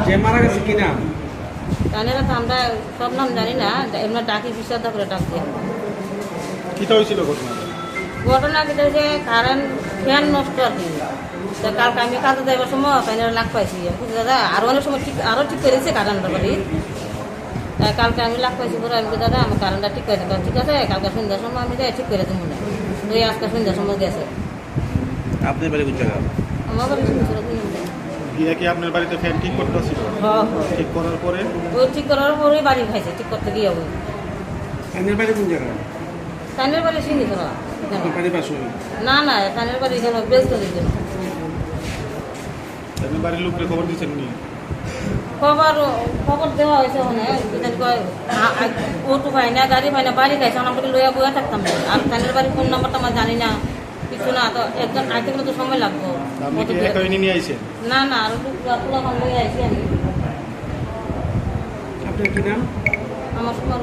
যে মারা গেছে কি নাম? তাহলে তো আমরা সব নাম জানি না, এমনি ডাকি বিশ্বদ্ধ করে ডাকছি। কিটা হয়েছিল ঘটনা? ঘটনা যেটা হচ্ছে কারেন্ট ফ্যান নষ্ট আর কি। তো কালকে আমি কাজে যাইবার সময় ফ্যানের লাগ পাইছি, বুঝলি দাদা। আরও অনেক সময় আরও ঠিক করেছে কারেন্টটা বাড়ি। তাই কালকে আমি লাগ পাইছি পরে আমি দাদা আমার কারেন্টটা ঠিক করে দেবো। ঠিক আছে, কালকে সন্ধ্যার সময় আমি যাই ঠিক করে দেবো না। ওই আজকে সন্ধ্যার সময় গেছে। আপনার বাড়ি কোন জায়গা? আমার বাড়ি শুনছিল গিয়ে কি আপনার বাড়িতে ফ্যান ঠিক করতে ছিল? ঠিক করার পরে ওই ঠিক করার পরেই বাড়ি খাইছে, ঠিক করতে গিয়ে ওই ফ্যানের বাড়ি কোন জায়গা? কানের বাড়ি চিনি তো না। আপনার বাড়ির পাশে? না না, কানের বাড়ি কেন ব্যস্ত দিতে আপনার বাড়ির লোককে খবর দিচ্ছেন নি? খবর দেওয়া হয়েছে ওখানে কয় অটো পাই না, গাড়ি পাই না, বাড়ি খাইছে। আমাকে লইয়া বইয়া থাকতাম না। আর কানের বাড়ির ফোন নাম্বারটা আমার জানি না, কিছু না। তো একজন আইতে গেলে তো সময় লাগবো। আপনি কি একা নিয়ে আইছেন? না না, আর পোলাপান লইয়া আইছি আমি। আপনার কি নাম? আমার সময়